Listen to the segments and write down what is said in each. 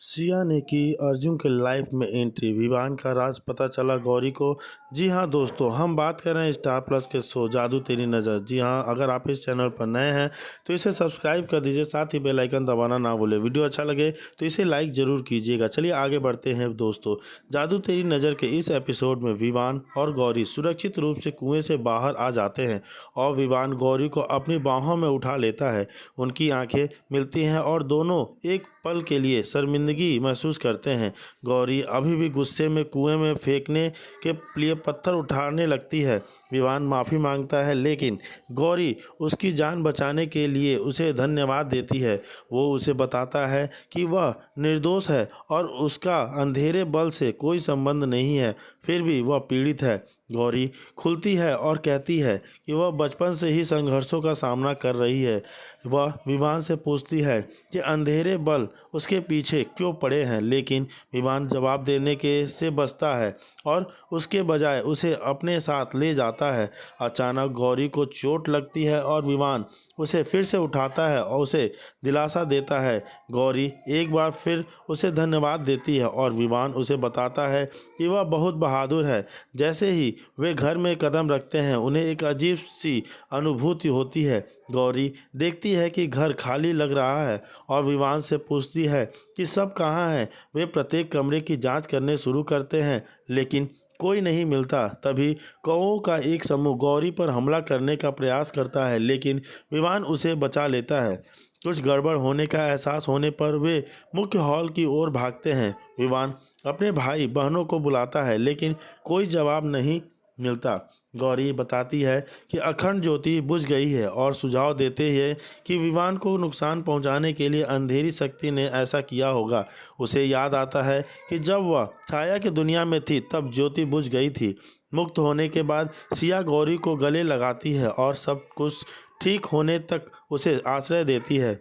सिया ने की अर्जुन के लाइफ में एंट्री, विवान का राज पता चला गौरी को। जी हाँ दोस्तों, हम बात कर रहे हैं स्टार प्लस के शो जादू तेरी नज़र। जी हाँ, अगर आप इस चैनल पर नए हैं तो इसे सब्सक्राइब कर दीजिए, साथ ही बेल आइकन दबाना ना भूलें। वीडियो अच्छा लगे तो इसे लाइक ज़रूर कीजिएगा। चलिए आगे बढ़ते हैं दोस्तों। जादू तेरी नज़र के इस एपिसोड में विवान और गौरी सुरक्षित रूप से कुएं से बाहर आ जाते हैं और विवान गौरी को अपनी बाहों में उठा लेता है। उनकी आंखें मिलती हैं और दोनों एक पल के लिए शर्मिंदगी महसूस करते हैं। गौरी अभी भी गुस्से में कुएं में फेंकने के लिए पत्थर उठाने लगती है। विवान माफ़ी मांगता है लेकिन गौरी उसकी जान बचाने के लिए उसे धन्यवाद देती है। वो उसे बताता है कि वह निर्दोष है और उसका अंधेरे बल से कोई संबंध नहीं है, फिर भी वह पीड़ित है। गौरी खुलती है और कहती है कि वह बचपन से ही संघर्षों का सामना कर रही है। वह विवान से पूछती है कि अंधेरे बल उसके पीछे क्यों पड़े हैं, लेकिन विवान जवाब देने के से बचता है और उसके बजाय उसे अपने साथ ले जाता है। अचानक गौरी को चोट लगती है और विवान उसे फिर से उठाता है और उसे दिलासा देता है। गौरी एक बार फिर उसे धन्यवाद देती है और विवान उसे बताता है कि वह बहुत बहादुर है। जैसे ही वे घर में कदम रखते हैं उन्हें एक अजीब सी अनुभूति होती है। गौरी देखती है कि घर खाली लग रहा है और विवान से पूछती है कि सब कहाँ हैं। वे प्रत्येक कमरे की जांच करने शुरू करते हैं लेकिन कोई नहीं मिलता। तभी कौओं का एक समूह गौरी पर हमला करने का प्रयास करता है लेकिन विवान उसे बचा लेता है। कुछ गड़बड़ होने का एहसास होने पर वे मुख्य हॉल की ओर भागते हैं। विवान अपने भाई बहनों को बुलाता है लेकिन कोई जवाब नहीं मिलता। गौरी बताती है कि अखंड ज्योति बुझ गई है और सुझाव देते हैं कि विवान को नुकसान पहुंचाने के लिए अंधेरी शक्ति ने ऐसा किया होगा। उसे याद आता है कि जब वह छाया की दुनिया में थी तब ज्योति बुझ गई थी। मुक्त होने के बाद सिया गौरी को गले लगाती है और सब कुछ ठीक होने तक उसे आश्रय देती है।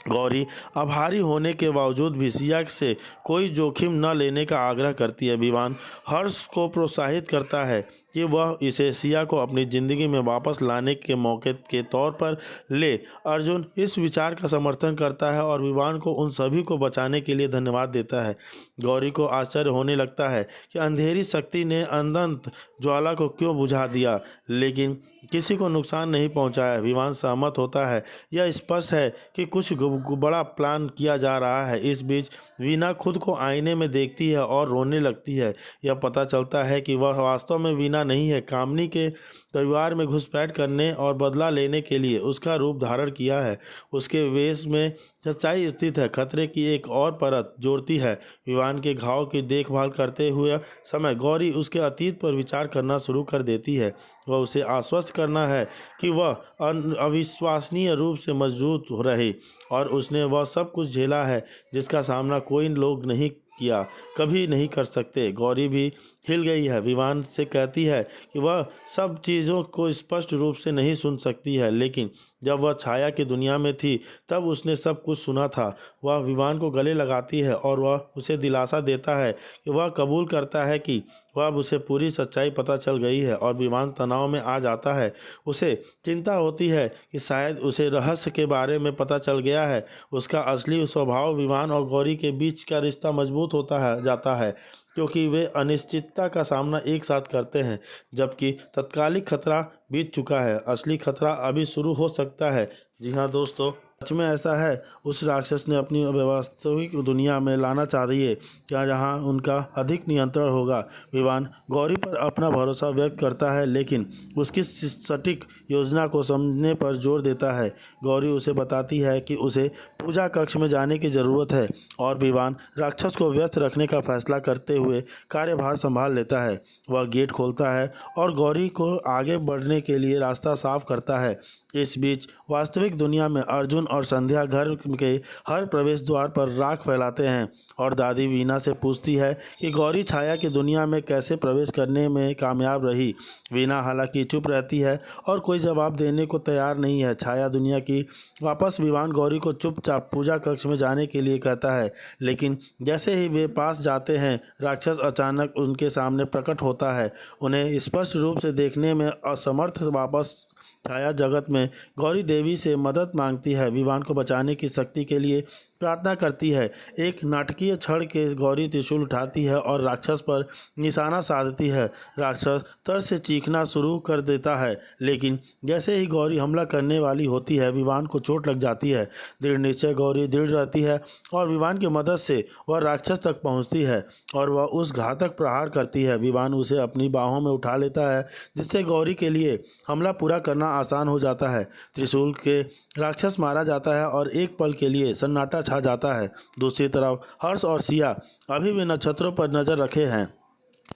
गौरी आभारी होने के बावजूद भी सिया से कोई जोखिम न लेने का आग्रह करती है। विवान हर्ष को प्रोत्साहित करता है कि वह इसे सिया को अपनी ज़िंदगी में वापस लाने के मौके के तौर पर ले। अर्जुन इस विचार का समर्थन करता है और विवान को उन सभी को बचाने के लिए धन्यवाद देता है। गौरी को आश्चर्य होने लगता है कि अंधेरी शक्ति ने अनंत ज्वाला को क्यों बुझा दिया लेकिन किसी को नुकसान नहीं पहुंचाया। विवान सहमत होता है, यह स्पष्ट है कि कुछ बड़ा प्लान किया जा रहा है। इस बीच वीना खुद को आईने में देखती है और रोने लगती है। यह पता चलता है कि वह वास्तव में वीना नहीं है, कामनी के परिवार में घुसपैठ करने और बदला लेने के लिए उसका रूप धारण किया है। उसके वेश में सच्चाई स्थित है, खतरे की एक और परत जोड़ती है। विवान के घाव की देखभाल करते हुए समय गौरी उसके अतीत पर विचार करना शुरू कर देती है। वह उसे आश्वस्त करना है कि वह अविश्वसनीय रूप से मजबूत रहे और उसने वह सब कुछ झेला है जिसका सामना कोई लोग नहीं किया, कभी नहीं कर सकते। गौरी भी हिल गई है। विवान से कहती है कि वह सब चीज़ों को स्पष्ट रूप से नहीं सुन सकती है लेकिन जब वह छाया की दुनिया में थी तब उसने सब कुछ सुना था। वह विवान को गले लगाती है और वह उसे दिलासा देता है कि वह कबूल करता है कि वह अब उसे पूरी सच्चाई पता चल गई है और विवान तनाव में आ जाता है। उसे चिंता होती है कि शायद उसे रहस्य के बारे में पता चल गया है। उसका असली स्वभाव विवान और गौरी के बीच का रिश्ता मजबूत जाता है क्योंकि वे अनिश्चितता का सामना एक साथ करते हैं। जबकि तत्कालिक खतरा बीत चुका है, असली खतरा अभी शुरू हो सकता है। जी हाँ दोस्तों, सच में ऐसा है। उस राक्षस ने अपनी वास्तविक दुनिया में लाना चाहिए क्या जहाँ उनका अधिक नियंत्रण होगा। विवान गौरी पर अपना भरोसा व्यक्त करता है लेकिन उसकी सटीक योजना को समझने पर जोर देता है। गौरी उसे बताती है कि उसे पूजा कक्ष में जाने की ज़रूरत है और विवान राक्षस को व्यस्त रखने का फैसला करते हुए कार्यभार संभाल लेता है। वह गेट खोलता है और गौरी को आगे बढ़ने के लिए रास्ता साफ करता है। इस बीच वास्तविक दुनिया में अर्जुन और संध्या घर के हर प्रवेश द्वार पर राख फैलाते हैं और दादी वीना से पूछती है कि गौरी छाया की दुनिया में कैसे प्रवेश करने में कामयाब रही। वीना हालांकि चुप रहती है और कोई जवाब देने को तैयार नहीं है। छाया दुनिया की वापस विवान गौरी को चुप चुपचाप पूजा कक्ष में जाने के लिए कहता है, लेकिन जैसे ही वे पास जाते हैं राक्षस अचानक उनके सामने प्रकट होता है। उन्हें स्पष्ट रूप से देखने में असमर्थ वापस छाया जगत में गौरी देवी से मदद मांगती है, विवान को बचाने की शक्ति के लिए प्रार्थना करती है। एक नाटकीय क्षण के गौरी त्रिशूल उठाती है और राक्षस पर निशाना साधती है। राक्षस तर से चीखना शुरू कर देता है, लेकिन जैसे ही गौरी हमला करने वाली होती है विवान को चोट लग जाती है। दृढ़ निश्चय गौरी दृढ़ रहती है और विवान की मदद से वह राक्षस तक पहुंचती है और वह उस घातक प्रहार करती है। विवान उसे अपनी बाहों में उठा लेता है, जिससे गौरी के लिए हमला पूरा करना आसान हो जाता है। त्रिशूल के राक्षस मारा जाता है और एक पल के लिए सन्नाटा छा जाता है। दूसरी तरफ हर्ष और सिया अभी भी नक्षत्रों पर नजर रखे हैं,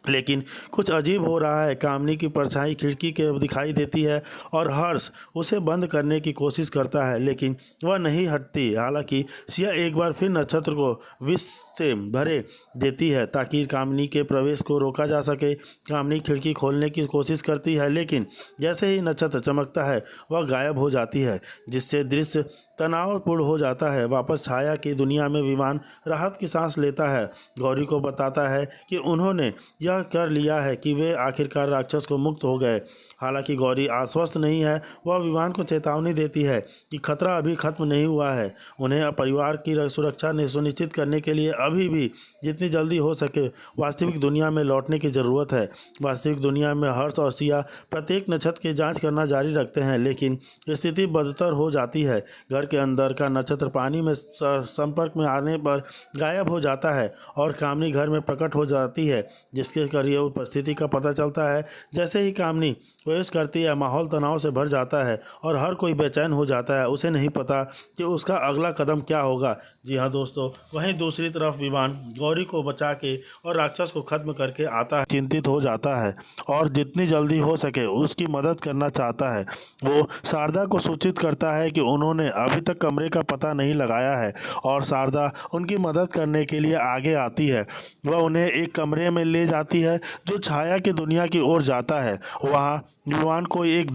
लेकिन कुछ अजीब हो रहा है। कामनी की परछाई खिड़की के दिखाई देती है और हर्ष उसे बंद करने की कोशिश करता है, लेकिन वह नहीं हटती। हालांकि सिया एक बार फिर नक्षत्र को विष से भरे देती है ताकि कामनी के प्रवेश को रोका जा सके। कामनी खिड़की खोलने की कोशिश करती है, लेकिन जैसे ही नक्षत्र चमकता है वह गायब हो जाती है, जिससे दृश्य तनावपूर्ण हो जाता है। वापस छाया की दुनिया में विमान राहत की सांस लेता है। गौरी को बताता है कि उन्होंने यह कर लिया है कि वे आखिरकार राक्षस को मुक्त हो गए। हालांकि गौरी आश्वस्त नहीं है, वह विमान को चेतावनी देती है कि खतरा अभी खत्म नहीं हुआ है। उन्हें परिवार की सुरक्षा ने सुनिश्चित करने के लिए अभी भी जितनी जल्दी हो सके वास्तविक दुनिया में लौटने की ज़रूरत है। वास्तविक दुनिया में हर्ष और सिया प्रत्येक नक्षत्र की जांच करना जारी रखते हैं, लेकिन स्थिति बदतर हो जाती है। घर के अंदर का नक्षत्र पानी में संपर्क में आने पर गायब हो जाता है और कामनी घर में प्रकट हो जाती है, जिसके करीब उपस्थिति का पता चलता है। जैसे ही कामनी प्रवेश करती है माहौल तनाव से भर जाता है और हर कोई बेचैन हो जाता है। उसे नहीं पता कि उसका अगला कदम क्या होगा। जी हाँ दोस्तों, वहीं दूसरी तरफ विवान गौरी को बचा के और राक्षस को खत्म करके आता है। चिंतित हो जाता है और जितनी जल्दी हो सके उसकी मदद करना चाहता है। वो शारदा को सूचित करता है कि उन्होंने अभी तक कमरे का पता नहीं लगाया है और शारदा उनकी मदद करने के लिए आगे आती है। वह उन्हें एक कमरे में ले जाती है जो छाया की दुनिया की ओर जाता है। वहाँ विवान को एक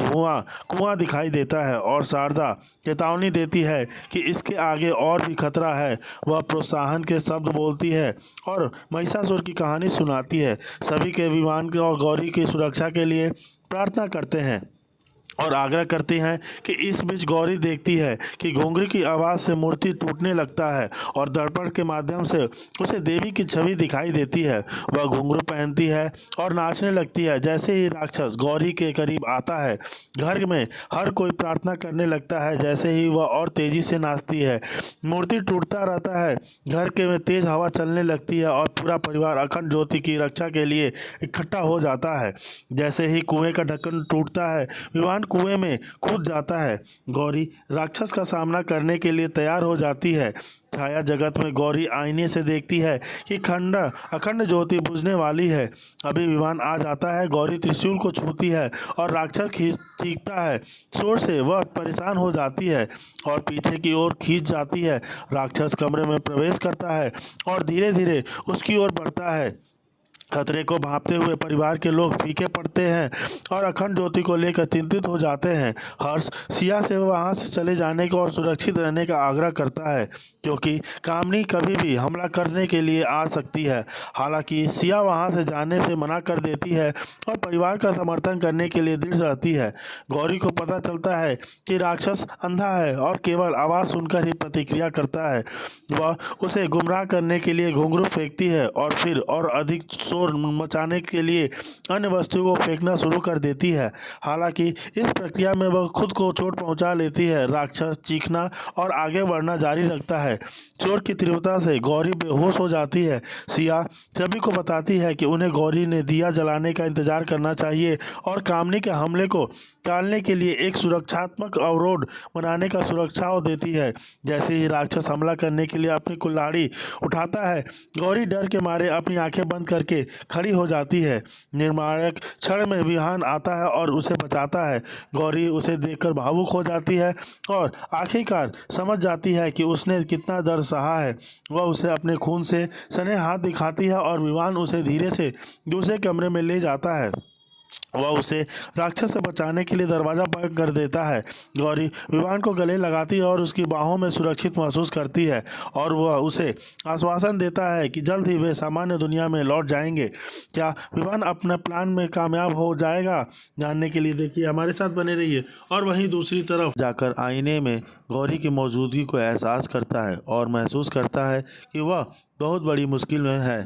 कुआं दिखाई देता है और शारदा चेतावनी देती है कि इसके आगे और भी खतरा है। वह प्रोत्साहन के शब्द बोलती है और महिषासुर की कहानी सुनाती है। सभी के विवान और गौरी की सुरक्षा के लिए प्रार्थना करते हैं और आग्रह करती हैं कि इस बीच गौरी देखती है कि घुंघरू की आवाज़ से मूर्ति टूटने लगता है और दर्पण के माध्यम से उसे देवी की छवि दिखाई देती है। वह घुंघरू पहनती है और नाचने लगती है। जैसे ही राक्षस गौरी के करीब आता है घर में हर कोई प्रार्थना करने लगता है। जैसे ही वह और तेज़ी से नाचती है मूर्ति टूटता रहता है। घर के में तेज़ हवा चलने लगती है और पूरा परिवार अखंड ज्योति की रक्षा के लिए इकट्ठा हो जाता है। जैसे ही कुएं का ढक्कन टूटता है विवान कुएं में कूद जाता है। गौरी राक्षस का सामना करने के लिए तैयार हो जाती है। छाया जगत में गौरी आईने से देखती है कि अखंड ज्योति बुझने वाली है। अभी विमान आ जाता है। गौरी त्रिशूल को छूती है और राक्षस चीखता है जोर से। वह परेशान हो जाती है और पीछे की ओर खींच जाती है। राक्षस कमरे में प्रवेश करता है और धीरे धीरे उसकी ओर बढ़ता है। खतरे को भांपते हुए परिवार के लोग फीके पड़ते हैं और अखंड ज्योति को लेकर चिंतित हो जाते हैं। हर्ष सिया से वहां से चले जाने का और सुरक्षित रहने का आग्रह करता है, क्योंकि कामनी कभी भी हमला करने के लिए आ सकती है। हालांकि सिया वहां से जाने से मना कर देती है और परिवार का समर्थन करने के लिए दृढ़ रहती है। गौरी को पता चलता है कि राक्षस अंधा है और केवल आवाज़ सुनकर ही प्रतिक्रिया करता है। वह उसे गुमराह करने के लिए घुंघरू फेंकती है और फिर और अधिक शोर मचाने के लिए अन्य वस्तुओं को फेंकना शुरू कर देती है। हालांकि इस प्रक्रिया में वह खुद को चोट पहुंचा लेती है। राक्षस चीखना और आगे बढ़ना जारी रखता है। चोट की तीव्रता से गौरी बेहोश हो जाती है। सिया सभी को बताती है कि उन्हें गौरी ने दिया जलाने का इंतजार करना चाहिए और कामनी के हमले को टालने के लिए एक सुरक्षात्मक अवरोध बनाने का सुझाव देती है। जैसे ही राक्षस हमला करने के लिए अपनी कुल्हाड़ी उठाता है गौरी डर के मारे अपनी आंखें बंद करके खड़ी हो जाती है। निर्णायक क्षण में विहान आता है और उसे बचाता है। गौरी उसे देखकर भावुक हो जाती है और आखिरकार समझ जाती है कि उसने कितना दर्द सहा है। वह उसे अपने खून से सने हाथ दिखाती है और विवान उसे धीरे से दूसरे कमरे में ले जाता है। वह उसे राक्षस से बचाने के लिए दरवाज़ा बंद कर देता है। गौरी विवान को गले लगाती है और उसकी बाहों में सुरक्षित महसूस करती है और वह उसे आश्वासन देता है कि जल्द ही वे सामान्य दुनिया में लौट जाएंगे। क्या विवान अपने प्लान में कामयाब हो जाएगा? जानने के लिए देखिए हमारे साथ बने रहिए। और वहीं दूसरी तरफ जाकर आईने में गौरी की मौजूदगी को एहसास करता है और महसूस करता है कि वह बहुत बड़ी मुश्किल में है।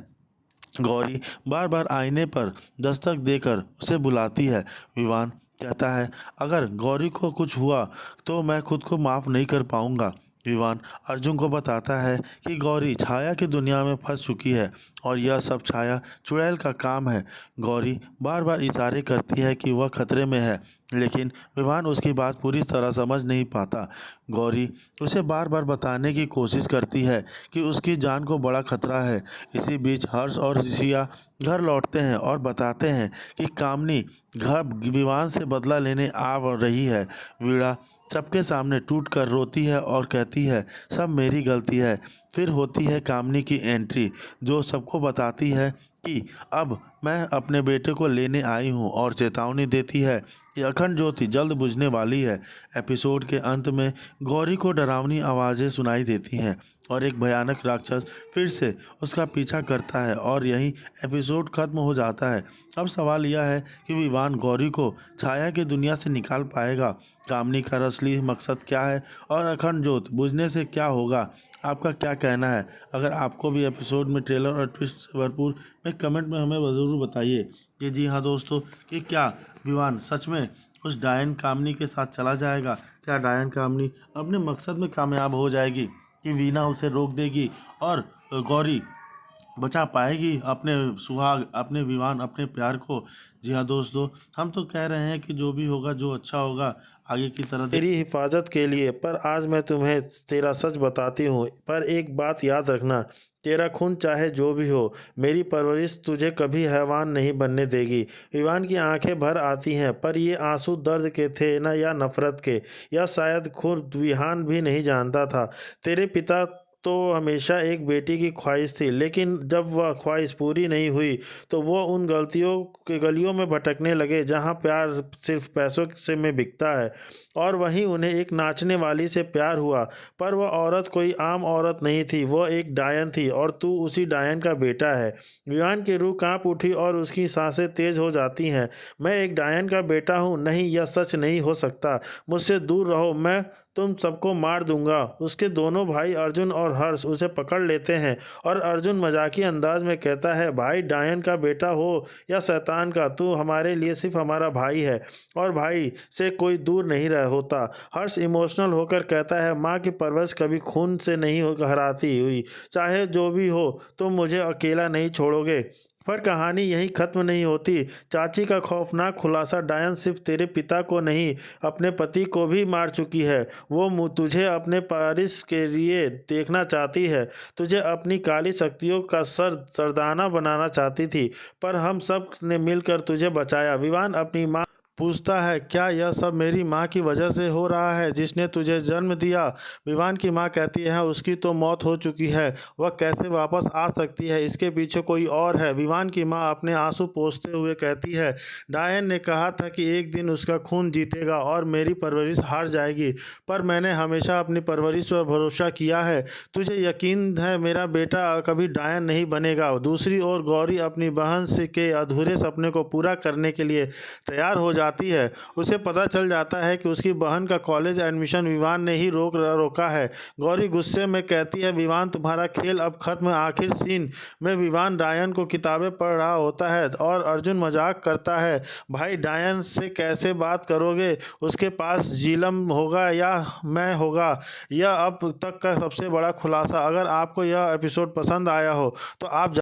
गौरी बार बार आईने पर दस्तक देकर उसे बुलाती है। विवान कहता है, अगर गौरी को कुछ हुआ तो मैं खुद को माफ़ नहीं कर पाऊंगा। विवान अर्जुन को बताता है कि गौरी छाया की दुनिया में फंस चुकी है और यह सब छाया चुड़ैल का काम है। गौरी बार बार इशारे करती है कि वह खतरे में है, लेकिन विवान उसकी बात पूरी तरह समझ नहीं पाता। गौरी उसे बार बार बताने की कोशिश करती है कि उसकी जान को बड़ा खतरा है। इसी बीच हर्ष और ऋषिया घर लौटते हैं और बताते हैं कि कामनी घर विवान से बदला लेने आ रही है। वीणा सबके सामने टूटकर रोती है और कहती है, सब मेरी गलती है। फिर होती है कामनी की एंट्री, जो सबको बताती है कि अब मैं अपने बेटे को लेने आई हूँ और चेतावनी देती है कि अखंड ज्योति जल्द बुझने वाली है। एपिसोड के अंत में गौरी को डरावनी आवाज़ें सुनाई देती हैं और एक भयानक राक्षस फिर से उसका पीछा करता है और यहीं एपिसोड खत्म हो जाता है। अब सवाल यह है कि विवान गौरी को छाया की दुनिया से निकाल पाएगा? कामनी का असली मकसद क्या है और अखंड ज्योत बुझने से क्या होगा? आपका क्या कहना है? अगर आपको भी एपिसोड में ट्रेलर और ट्विस्ट से भरपूर में कमेंट में हमें ज़रूर बताइए कि जी हाँ दोस्तों, कि क्या विवान सच में उस डायन कामनी के साथ चला जाएगा? क्या डायन कामनी अपने मकसद में कामयाब हो जाएगी कि वीना उसे रोक देगी और गौरी बचा पाएगी अपने सुहाग, अपने विवान, अपने प्यार को? जी हाँ दोस्तों, हम तो कह रहे हैं कि जो भी होगा, जो अच्छा होगा आगे की तरह तेरी हिफाजत के लिए। पर आज मैं तुम्हें तेरा सच बताती हूँ, पर एक बात याद रखना, तेरा खून चाहे जो भी हो, मेरी परवरिश तुझे कभी हैवान नहीं बनने देगी। विवान की आंखें भर आती हैं, पर ये आंसू दर्द के थे न या नफरत के, या शायद खुद विहान भी नहीं जानता था। तेरे पिता तो हमेशा एक बेटी की ख्वाहिश थी, लेकिन जब वह ख्वाहिश पूरी नहीं हुई तो वो उन गलतियों के गलियों में भटकने लगे जहाँ प्यार सिर्फ पैसों से में बिकता है। और वहीं उन्हें एक नाचने वाली से प्यार हुआ, पर वह औरत कोई आम औरत नहीं थी, वह एक डायन थी और तू उसी डायन का बेटा है। विवान की रूह कांप उठी और उसकी सांसें तेज हो जाती हैं। मैं एक डायन का बेटा हूँ? नहीं, यह सच नहीं हो सकता। मुझसे दूर रहो, मैं तुम सबको मार दूंगा। उसके दोनों भाई अर्जुन और हर्ष उसे पकड़ लेते हैं और अर्जुन मजाकी अंदाज में कहता है, भाई डायन का बेटा हो या शैतान का, तू हमारे लिए सिर्फ हमारा भाई है और भाई से कोई दूर नहीं रह होता। हर्ष इमोशनल होकर कहता है, माँ की परवरिश कभी खून से नहीं हराती हुई, चाहे जो भी हो तुम मुझे अकेला नहीं छोड़ोगे। पर कहानी यहीं खत्म नहीं होती। चाची का खौफनाक खुलासा, डायन सिर्फ तेरे पिता को नहीं अपने पति को भी मार चुकी है। वो तुझे अपने पारिस के लिए देखना चाहती है, तुझे अपनी काली शक्तियों का सरदाना बनाना चाहती थी, पर हम सब ने मिलकर तुझे बचाया। विवान अपनी माँ पूछता है, क्या यह सब मेरी माँ की वजह से हो रहा है जिसने तुझे जन्म दिया? विवान की माँ कहती है, उसकी तो मौत हो चुकी है, वह कैसे वापस आ सकती है? इसके पीछे कोई और है। विवान की माँ अपने आंसू पोंछते हुए कहती है, डायन ने कहा था कि एक दिन उसका खून जीतेगा और मेरी परवरिश हार जाएगी, पर मैंने हमेशा अपनी परवरिश पर भरोसा किया है। तुझे यकीन है मेरा बेटा कभी डायन नहीं बनेगा? दूसरी ओर गौरी अपनी बहन से के अधूरे सपने को पूरा करने के लिए तैयार हो जाती है। उसे पता चल जाता है कि उसकी बहन का कॉलेज एडमिशन विवान ने ही रोका है। गौरी गुस्से में कहती है, विवान तुम्हारा खेल अब खत्म। आखिर सीन में विवान डायन को किताबें पढ़ रहा होता है और अर्जुन मजाक करता है, भाई डायन से कैसे बात करोगे? उसके पास जीलम होगा या मैं होगा? यह अब तक का सबसे बड़ा खुलासा। अगर आपको यह एपिसोड पसंद आया हो तो आप